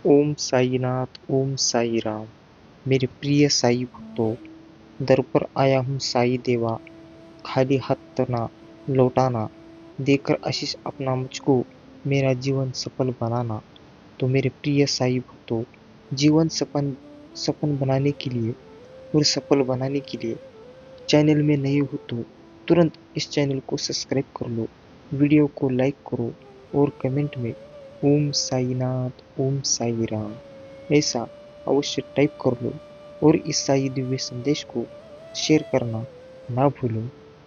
ओम साईनाथ, ओम साई राम। मेरे प्रिय साई भक्तों, दर पर आया हूँ साई देवा, खाली हाथ ना लौटाना, देकर आशीष अपना मुझको, मेरा जीवन सफल बनाना। तो मेरे प्रिय साई भक्तों, जीवन सपन सफल बनाने के लिए और सफल बनाने के लिए चैनल में नए हो तो तुरंत इस चैनल को सब्सक्राइब कर लो, वीडियो को लाइक करो और कमेंट में ओम साईनाथ, ओम साई राम ऐसा अवश्य टाइप कर लो और इस साई दिव्य संदेश को शेयर करना ना भूलो।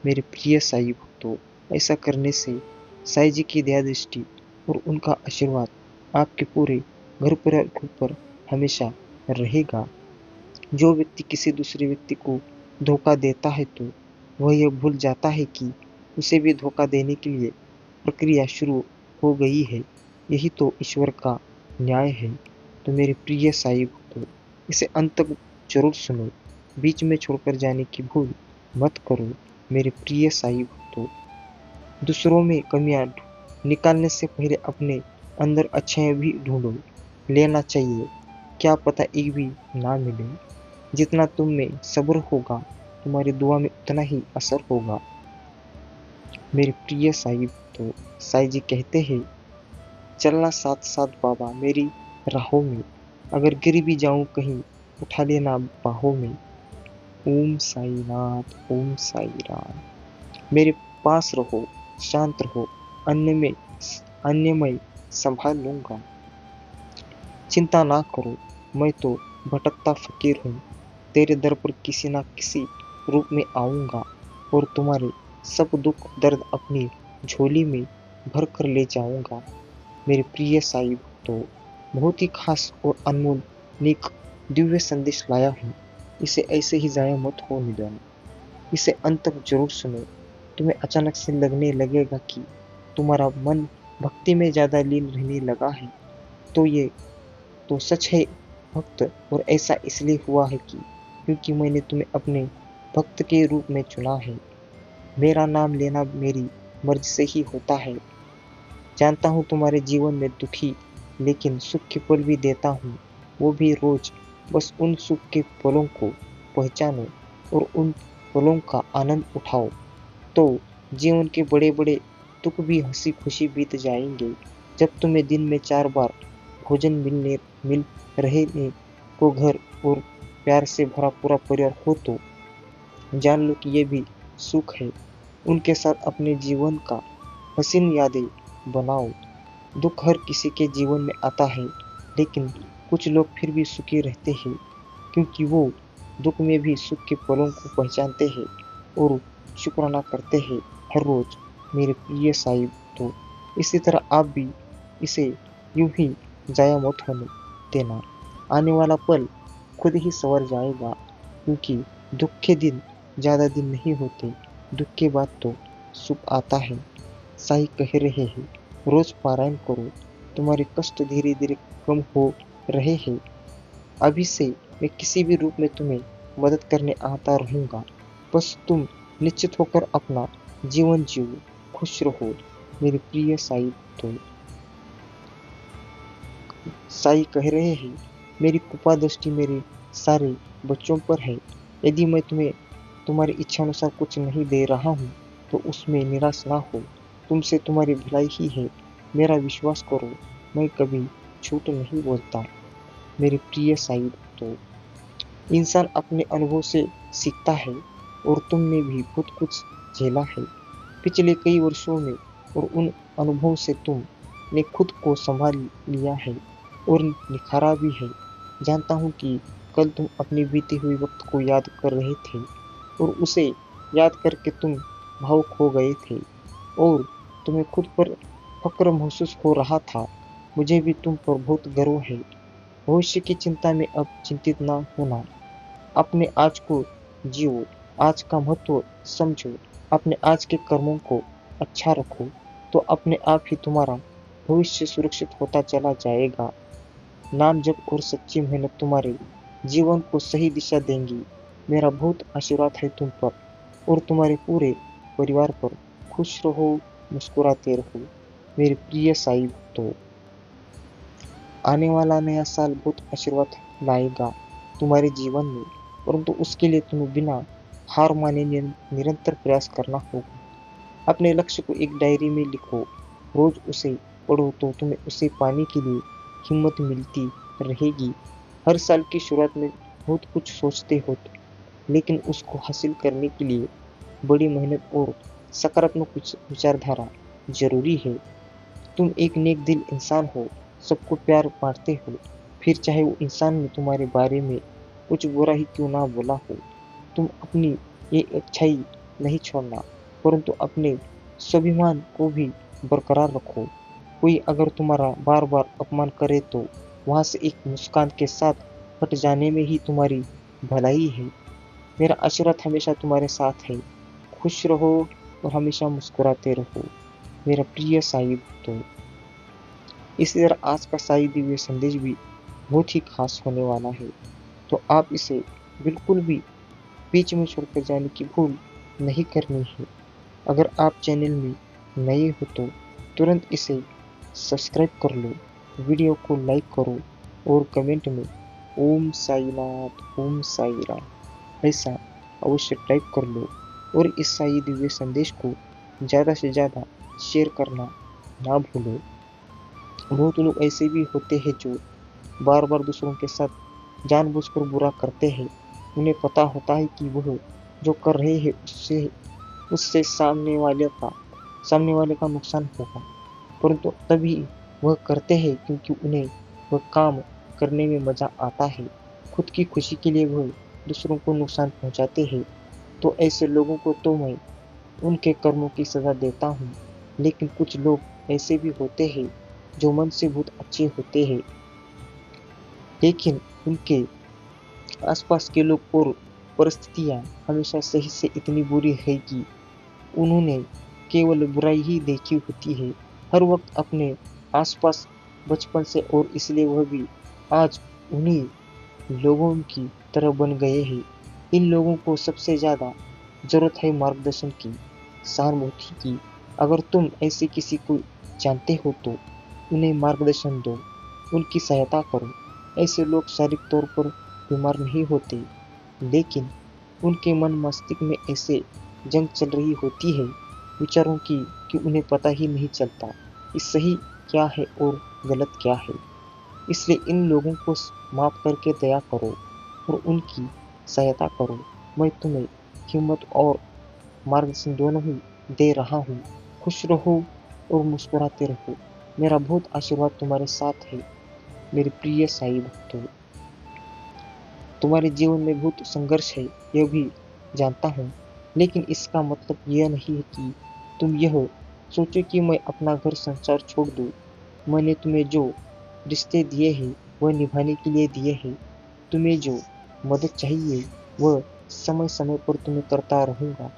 मेरे प्रिय साई भक्तों, ऐसा करने से साई जी की दया दृष्टि और उनका आशीर्वाद आपके पूरे घर परिवार के ऊपर हमेशा रहेगा। जो व्यक्ति किसी दूसरे व्यक्ति को धोखा देता है तो वह यह भूल जाता है कि उसे भी धोखा देने के लिए प्रक्रिया शुरू हो गई है। यही तो ईश्वर का न्याय है। तो मेरे प्रिय साई भक्तों, इसे अंत तक जरूर सुनो, बीच में छोड़कर जाने की भूल मत करो। मेरे प्रिय साई भक्तों, दूसरों में कमियां निकालने से पहले अपने अंदर अच्छाई भी ढूंढो लेना चाहिए, क्या पता एक भी ना मिले। जितना तुम में सब्र होगा, तुम्हारी दुआ में उतना ही असर होगा। मेरे प्रिय साई भक्तों, साई जी कहते हैं, चलना साथ साथ बाबा मेरी राहों में, अगर गिर भी जाऊं कहीं उठा लेना बाहों में। ओम साई नाथ, ओम साई राम। मेरे पास रहो, शांत रहो, अन्य मैं संभाल लूंगा। चिंता ना करो, मैं तो भटकता फकीर हूँ, तेरे दर पर किसी न किसी रूप में आऊँगा और तुम्हारे सब दुख दर्द अपनी झोली में भर कर ले जाऊँगा। मेरे प्रिय साई भक्तों, बहुत ही खास और अनमोल नेक दिव्य संदेश लाया हूँ। इसे ऐसे ही ज़ाया मत होने देना। इसे अंत तक जरूर सुनो। तुम्हें अचानक से लगने लगेगा कि तुम्हारा मन भक्ति में ज़्यादा लीन रहने लगा है। तो ये तो सच है भक्त, और ऐसा इसलिए हुआ है कि क्योंकि मैंने तुम्हें अपने भक्त के रूप में चुना है। मेरा नाम लेना मेरी मर्जी से ही होता है। जानता हूँ तुम्हारे जीवन में दुखी लेकिन सुख के पल भी देता हूँ, वो भी रोज। बस उन सुख के पलों को पहचानो और उन पलों का आनंद उठाओ, तो जीवन के बड़े बड़े दुख भी हंसी खुशी बीत जाएंगे। जब तुम्हें दिन में 4 बार भोजन मिल रहे को घर और प्यार से भरा पूरा परिवार हो तो जान लो कि ये भी सुख है। उनके साथ अपने जीवन का हसीन यादें बनाओ। दुख हर किसी के जीवन में आता है, लेकिन कुछ लोग फिर भी सुखी रहते हैं क्योंकि वो दुख में भी सुख के पलों को पहचानते हैं और शुक्राना करते हैं हर रोज। मेरे प्रिय साहिब, तो इसी तरह आप भी इसे यूं ही जाया मत होने देना। आने वाला पल खुद ही संवर जाएगा, क्योंकि दुख के दिन ज़्यादा दिन नहीं होते, दुख के बाद तो सुख आता है। साई कह रहे हैं, रोज पारायण करो, तुम्हारे कष्ट धीरे धीरे कम हो रहे हैं। अभी से मैं किसी भी रूप में तुम्हें मदद करने आता रहूंगा। बस तुम निश्चित होकर अपना जीवन जियो, खुश रहो। मेरे प्रिय साई, तो साई कह रहे हैं, मेरी कृपा दृष्टि मेरे सारे बच्चों पर है। यदि मैं तुम्हें तुम्हारी इच्छा अनुसार कुछ नहीं दे रहा हूँ तो उसमें निराश ना हो, तुमसे तुम्हारी भलाई ही है। मेरा विश्वास करो, मैं कभी झूठ नहीं बोलता। मेरे प्रिय साई, तो इंसान अपने अनुभव से सीखता है और तुमने भी बहुत कुछ झेला है पिछले कई वर्षों में, और उन अनुभवों से तुमने खुद को संभाल लिया है और निखारा भी है। जानता हूँ कि कल तुम अपनी बीती हुई वक्त को याद कर रहे थे और उसे याद करके तुम भावुक हो गए थे और तुम्हें खुद पर फक्र महसूस हो रहा था। मुझे भी तुम पर बहुत गर्व है। भविष्य की चिंता में अब चिंतित ना होना, अपने आज को जियो, आज का महत्व समझो, अपने आज के कर्मों को अच्छा रखो, तो अपने आप ही तुम्हारा भविष्य सुरक्षित होता चला जाएगा। नाम जप और सच्ची मेहनत तुम्हारे जीवन को सही दिशा देंगी। मेरा बहुत आशीर्वाद है तुम पर और तुम्हारे पूरे परिवार पर। खुश रहो, मुस्कुराते रहो। मेरे प्रिय साई भक्तों, आने वाला नया साल बहुत आशीर्वाद लाएगा तुम्हारे जीवन में, परंतु उसके लिए तुम्हें बिना हार माने निरंतर प्रयास करना होगा। अपने लक्ष्य को एक डायरी में लिखो, रोज उसे पढ़ो तो तुम्हें उसे पाने के लिए हिम्मत मिलती रहेगी। हर साल की शुरुआत में बहुत कुछ सोचते हो लेकिन उसको हासिल करने के लिए बड़ी मेहनत और सकारात्मक विचारधारा जरूरी है। तुम एक नेक दिल इंसान हो, सबको प्यार बांटते हो, फिर चाहे वो इंसान ने तुम्हारे बारे में कुछ बुरा ही क्यों ना बोला हो। तुम अपनी ये अच्छाई नहीं छोड़ना, परंतु अपने स्वाभिमान को भी बरकरार रखो। कोई अगर तुम्हारा बार बार अपमान करे तो वहां से एक मुस्कान के साथ हट जाने में ही तुम्हारी भलाई है। मेरा आशीर्वाद हमेशा तुम्हारे साथ है। खुश रहो और हमेशा मुस्कुराते रहो मेरा प्रिय साई भक्तों। इसी तरह आज का साई दिव्य संदेश भी बहुत ही खास होने वाला है, तो आप इसे बिल्कुल भी बीच में छोड़कर जाने की भूल नहीं करनी है। अगर आप चैनल में नए हो तो तुरंत इसे सब्सक्राइब कर लो, वीडियो को लाइक करो और कमेंट में ओम साईनाथ ओम साई राम ऐसा अवश्य टाइप कर लो और इस साई दिव्य संदेश को ज़्यादा से ज़्यादा शेयर करना ना भूलो। बहुत लोग ऐसे भी होते हैं जो बार बार दूसरों के साथ जानबूझकर बुरा करते हैं। उन्हें पता होता है कि वह जो कर रहे हैं उससे उससे सामने वाले का नुकसान होगा, परंतु तभी वह करते हैं क्योंकि उन्हें वह काम करने में मजा आता है। खुद की खुशी के लिए वह दूसरों को नुकसान पहुंचाते हैं। तो ऐसे लोगों को तो मैं उनके कर्मों की सजा देता हूँ। लेकिन कुछ लोग ऐसे भी होते हैं जो मन से बहुत अच्छे होते हैं, लेकिन उनके आसपास के लोग और परिस्थितियाँ हमेशा सही से इतनी बुरी है कि उन्होंने केवल बुराई ही देखी होती है हर वक्त अपने आसपास बचपन से, और इसलिए वह भी आज उन्हीं लोगों की तरह बन गए हैं। इन लोगों को सबसे ज़्यादा जरूरत है मार्गदर्शन की, सहानुभूति की। अगर तुम ऐसे किसी को जानते हो तो उन्हें मार्गदर्शन दो, उनकी सहायता करो। ऐसे लोग शारीरिक तौर पर बीमार नहीं होते, लेकिन उनके मन मस्तिष्क में ऐसे जंग चल रही होती है विचारों की कि उन्हें पता ही नहीं चलता कि सही क्या है और गलत क्या है। इसलिए इन लोगों को माफ करके दया करो और उनकी सहायता करो। मैं तुम्हें हिम्मत और मार्गदर्शन दोनों ही दे रहा हूँ। खुश रहो और मुस्कुराते रहो। मेरा बहुत आशीर्वाद तुम्हारे साथ है मेरे प्रिय साई भक्तों। तुम्हारे जीवन में बहुत संघर्ष है, यह भी जानता हूँ, लेकिन इसका मतलब यह नहीं है कि तुम यह सोचो कि मैं अपना घर संसार छोड़ दूँ। मैंने तुम्हें जो रिश्ते दिए हैं वह निभाने के लिए दिए हैं। तुम्हें जो मदद चाहिए वह समय समय पर तुम्हें करता रहूँगा।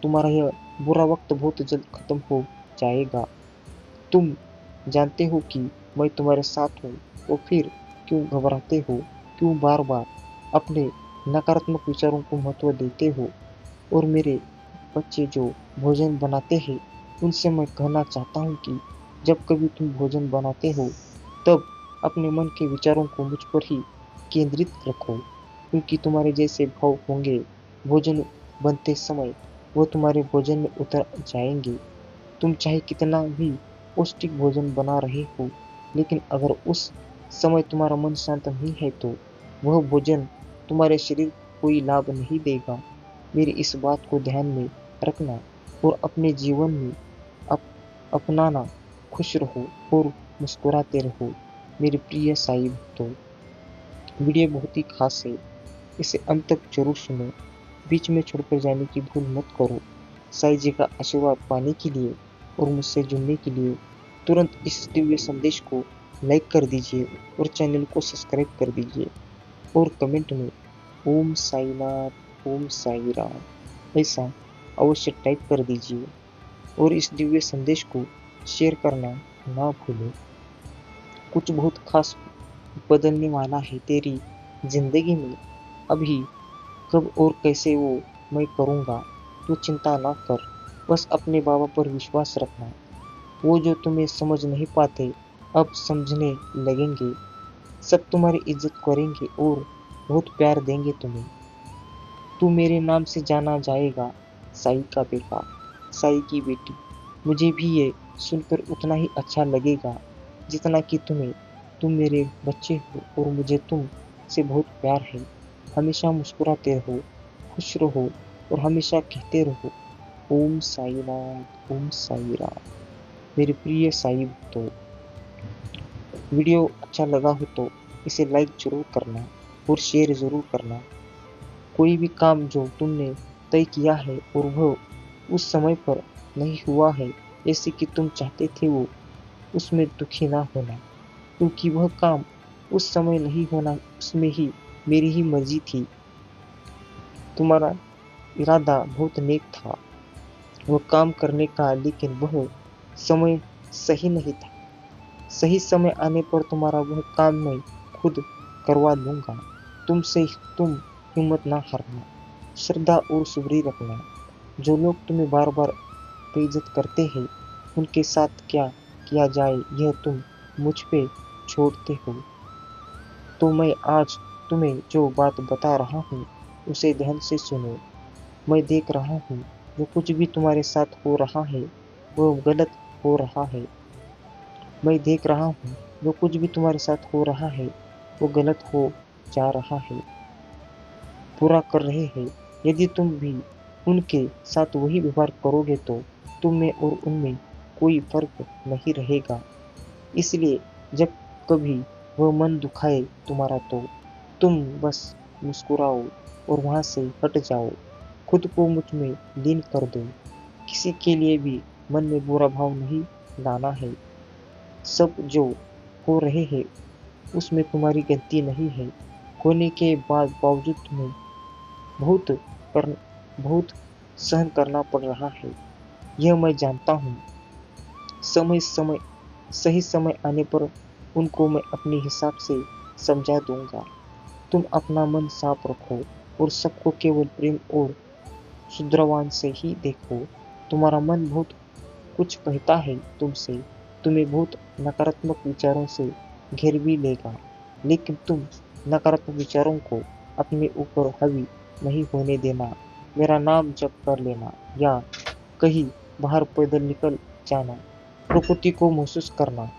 तुम्हारा यह बुरा वक्त बहुत जल्द खत्म हो जाएगा। तुम जानते हो कि मैं तुम्हारे साथ हूँ, तो फिर क्यों घबराते हो, क्यों बार बार अपने नकारात्मक विचारों को महत्व देते हो। और मेरे बच्चे जो भोजन बनाते हैं उनसे मैं कहना चाहता हूँ कि जब कभी तुम भोजन बनाते हो तब अपने मन के विचारों को मुझ पर ही केंद्रित रखो, क्योंकि तुम्हारे जैसे भाव होंगे भोजन बनते समय वो तुम्हारे भोजन में उतर जाएंगे। तुम चाहे कितना भी पौष्टिक भोजन बना रहे हो, लेकिन अगर उस समय तुम्हारा मन शांत नहीं है तो वह भोजन तुम्हारे शरीर को कोई लाभ नहीं देगा। मेरी इस बात को ध्यान में रखना और अपने जीवन में अपनाना। खुश रहो और मुस्कुराते रहो मेरे प्रिय साई भक्तों। वीडियो बहुत ही खास है, इसे अंत तक जरूर सुनो, बीच में छोड़कर जाने की भूल मत करो। साई जी का आशीर्वाद पाने के लिए और मुझसे जुड़ने के लिए तुरंत इस दिव्य संदेश को लाइक कर दीजिए और चैनल को सब्सक्राइब कर दीजिए और कमेंट में ओम साईनाथ ओम साई राम ऐसा अवश्य टाइप कर दीजिए और इस दिव्य संदेश को शेयर करना ना भूलें। कुछ बहुत खास बदलने वाला है तेरी जिंदगी में, अभी कब और कैसे वो मैं करूँगा। तू चिंता ना कर, बस अपने बाबा पर विश्वास रखना। वो जो तुम्हें समझ नहीं पाते अब समझने लगेंगे। सब तुम्हारी इज्जत करेंगे और बहुत प्यार देंगे तुम्हें। तू मेरे नाम से जाना जाएगा, साई का बेटा, साई की बेटी। मुझे भी ये सुनकर उतना ही अच्छा लगेगा जितना कि तुम्हें। तुम मेरे बच्चे हो और मुझे तुम से बहुत प्यार है। हमेशा मुस्कुराते रहो, खुश रहो और हमेशा कहते रहो ओम साईनाथ, ओम साई राम। मेरे प्रिय साई भक्तों, वीडियो अच्छा लगा हो तो इसे लाइक जरूर करना और शेयर जरूर करना। कोई भी काम जो तुमने तय किया है और वह उस समय पर नहीं हुआ है जैसे कि तुम चाहते थे, वो उसमें दुखी ना होना, क्योंकि वह काम उस समय नहीं होना, उसमें ही मेरी ही मर्जी थी। तुम्हारा इरादा बहुत नेक था वह काम करने का, लेकिन वह समय सही नहीं था। सही समय आने पर तुम्हारा वह काम मैं खुद करवा लूंगा। तुम हिम्मत ना हारना, श्रद्धा और सुबरी रखना। जो लोग तुम्हें बार बार बेइज्जत करते हैं, उनके साथ क्या किया जाए यह तुम मुझ पे छोड़ते हो। तो मैं आज तुम्हें जो बात बता रहा हूँ उसे ध्यान से सुनो। मैं देख रहा हूँ जो कुछ भी तुम्हारे साथ हो रहा है वह गलत हो रहा है। मैं देख रहा हूँ जो कुछ भी तुम्हारे साथ हो रहा है वो गलत हो जा रहा है, बुरा कर रहे हैं। यदि तुम भी उनके साथ वही व्यवहार करोगे तो तुम में और उनमें कोई फर्क नहीं रहेगा। इसलिए जब कभी वह मन दुखाए तुम्हारा तो तुम बस मुस्कुराओ और वहां से हट जाओ। खुद को मुझ में लीन कर दो। किसी के लिए भी मन में बुरा भाव नहीं लाना है। सब जो हो रहे हैं उसमें तुम्हारी गलती नहीं है। होने के बाद बावजूद तुम्हें बहुत कर बहुत सहन करना पड़ रहा है, यह मैं जानता हूँ। समय समय सही समय आने पर उनको मैं अपने हिसाब से समझा दूंगा। तुम अपना मन साफ रखो और सबको केवल प्रेम और शुद्रवान से ही देखो। तुम्हारा मन बहुत कुछ कहता है तुमसे, तुम्हें बहुत नकारात्मक विचारों से घेर भी लेगा, लेकिन तुम नकारात्मक विचारों को अपने ऊपर हावी नहीं होने देना। मेरा नाम जप कर लेना या कहीं बाहर पैदल निकल जाना, प्रकृति को महसूस करना।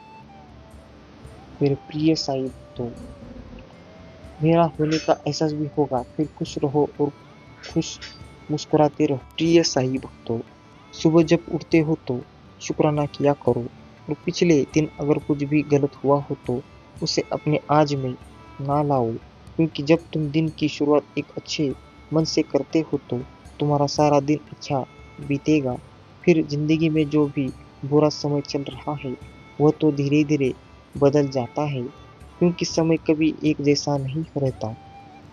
मेरे प्रिय साहिब, तो मेरा होने का एहसास भी होगा। फिर खुश रहो और खुश मुस्कुराते रहो। प्रिय साई भक्तों, सुबह जब उठते हो तो शुक्राना किया करो और पिछले दिन अगर कुछ भी गलत हुआ हो तो उसे अपने आज में ना लाओ, क्योंकि जब तुम दिन की शुरुआत एक अच्छे मन से करते हो तो तुम्हारा सारा दिन अच्छा बीतेगा। फिर जिंदगी में जो भी बुरा समय चल रहा है वह तो धीरे धीरे बदल जाता है, क्योंकि समय कभी एक जैसा नहीं रहता।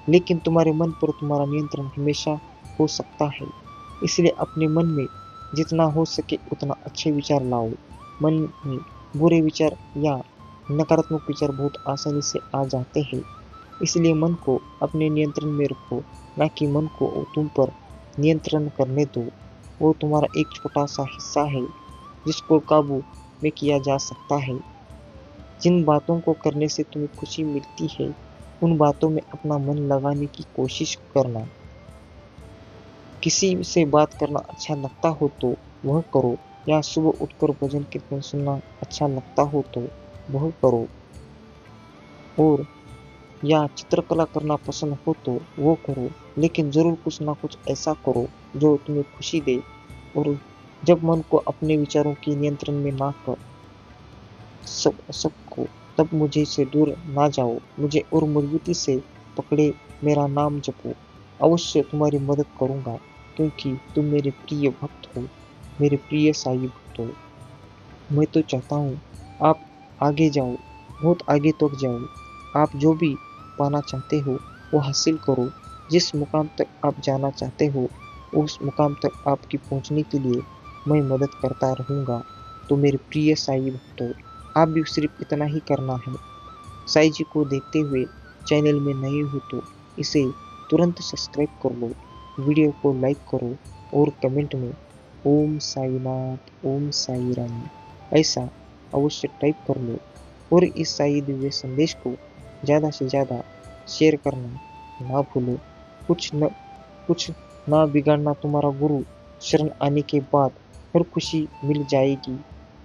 लेकिन तुम्हारे मन पर तुम्हारा नियंत्रण हमेशा हो सकता है। इसलिए अपने मन में जितना हो सके उतना अच्छे विचार लाओ। मन में बुरे विचार या नकारात्मक विचार बहुत आसानी से आ जाते हैं। इसलिए मन को अपने नियंत्रण में रखो, ना कि मन को तुम पर नियंत्रण करने दो। वो तुम्हारा एक छोटा सा हिस्सा है जिसको काबू में किया जा सकता है। जिन बातों को करने से तुम्हें खुशी मिलती है उन बातों में अपना मन लगाने की कोशिश करना। किसी से बात करना अच्छा लगता हो तो वह करो, या सुबह उठकर भजन कीर्तन सुनना अच्छा लगता हो तो वह करो, और या चित्रकला करना पसंद हो तो वो करो। लेकिन जरूर कुछ ना कुछ ऐसा करो जो तुम्हें खुशी दे। और जब मन को अपने विचारों के नियंत्रण में ना कर सबको, तब मुझे से दूर ना जाओ। मुझे और मजबूती से पकड़े, मेरा नाम जपो। अवश्य तुम्हारी मदद करूंगा, क्योंकि तुम मेरे प्रिय भक्त हो, मेरे प्रिय साई भक्त हो। मैं तो चाहता हूँ आप आगे जाओ, बहुत आगे तक जाओ। आप जो भी पाना चाहते हो वो हासिल करो। जिस मुकाम तक आप जाना चाहते हो उस मुकाम तक आपकी पहुंचने के लिए मैं मदद करता रहूंगा। तो मेरे प्रिय साई भक्तों, आप भी सिर्फ इतना ही करना है। साई जी को देखते हुए चैनल में नए हो तो इसे तुरंत सब्सक्राइब कर लो, वीडियो को लाइक करो और कमेंट में ओम साईनाथ, ओम साई राम ऐसा अवश्य टाइप कर लो। और इस साई दिव्य संदेश को ज़्यादा से ज़्यादा शेयर करना ना भूलो। कुछ ना बिगाड़ना। तुम्हारा गुरु शरण आने के बाद हर खुशी मिल जाएगी।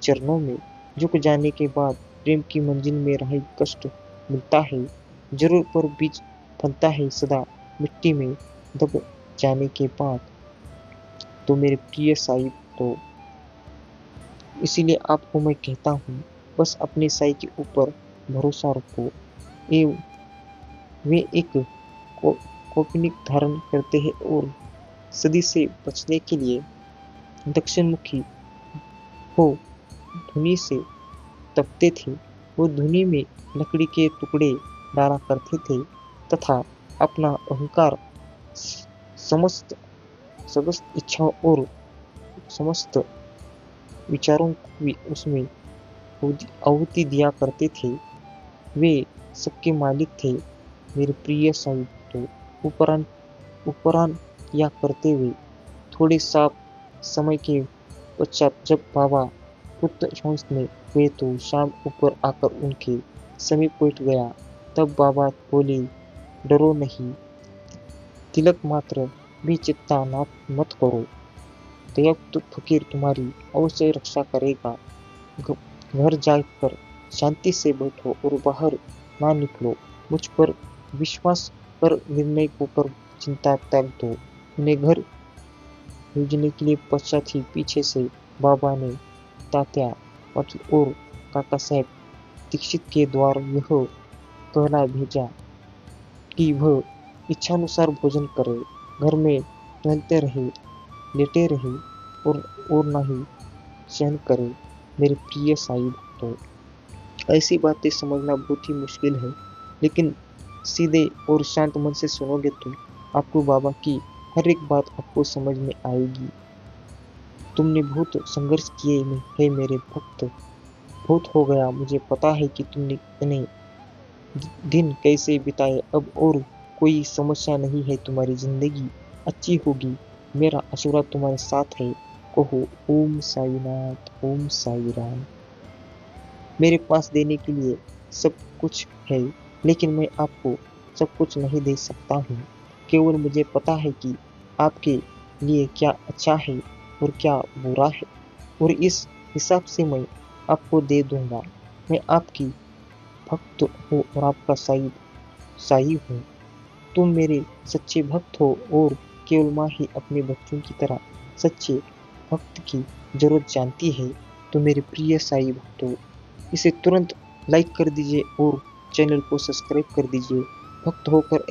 चरणों में झुक जाने के बाद प्रेम की मंजिल में राही कष्ट मिलता है जरूर, पर बीज फलता है सदा मिट्टी में दब जाने के बाद। तो मेरे प्रिय साहिब, तो इसीलिए आपको मैं कहता हूँ, बस अपने साई के ऊपर भरोसा रखो। ये वे एक कोपनिक धारण करते हैं और सदी से बचने के लिए दक्षिण मुखी हो धुनी से तपते थे। वो धुनी में लकड़ी के टुकड़े डाला करते थे तथा अपना अहंकार, समस्त समस्त इच्छाओं और समस्त विचारों को भी उसमें आहुति दिया करते थे। वे सबके मालिक थे मेरे प्रिय साहिब। तो उपरांत किया करते हुए थोड़े साफ समय के पश्चात जब बाबा पुत्र में हुए तो शाम ऊपर आकर उनके समीप बैठ गया। तब बाबा बोले, डरो नहीं, तिलक मात्र भी चिंता मत करो। दयायुक्त फकीर तुम्हारी अवश्य रक्षा करेगा। घर जाकर शांति से बैठो और बाहर ना निकलो। मुझ पर विश्वास कर निर्णय को कर चिंता त्याग दो। उन्हें घर भेजने के लिए पश्चात ही पीछे से बाबा ने तात्या पाटिल और काका साहेब दीक्षित के द्वारा यह कहला भेजा कि वह इच्छानुसार भोजन करे, घर में टहलते रहे, लेटे रहे और न ही सहन करे। मेरे प्रिय साहिब, तो ऐसी बातें समझना बहुत ही मुश्किल है, लेकिन सीधे और शांत मन से सुनोगे तो आपको बाबा की हर एक बात आपको समझ में आएगी। तुमने बहुत संघर्ष किए है मेरे भक्त, बहुत हो गया। मुझे पता है कि तुमने इतने दिन कैसे बिताए। अब और कोई समस्या नहीं है, तुम्हारी जिंदगी अच्छी होगी। मेरा आशीर्वाद तुम्हारे साथ है। कहो ओम साईनाथ, ओम साई राम। मेरे पास देने के लिए सब कुछ है, लेकिन मैं आपको सब कुछ नहीं दे सकता हूँ। केवल मुझे पता है कि आपके लिए क्या अच्छा है और क्या बुरा है, और इस हिसाब से मैं आपको दे दूंगा। मैं आपकी भक्त हूँ और आपका साई हूँ। तुम मेरे सच्चे भक्त हो और केवल माँ ही अपने बच्चों की तरह सच्चे भक्त की जरूरत जानती है। तो मेरे प्रिय साई भक्तों, इसे तुरंत लाइक कर दीजिए और चैनल को सब्सक्राइब कर दीजिए। भक्त होकर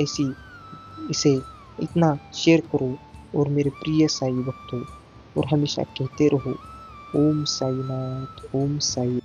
इसे इतना शेयर करो। और मेरे प्रिय साई भक्तों, और हमेशा कहते रहो ओम साईनाथ, ओम साई।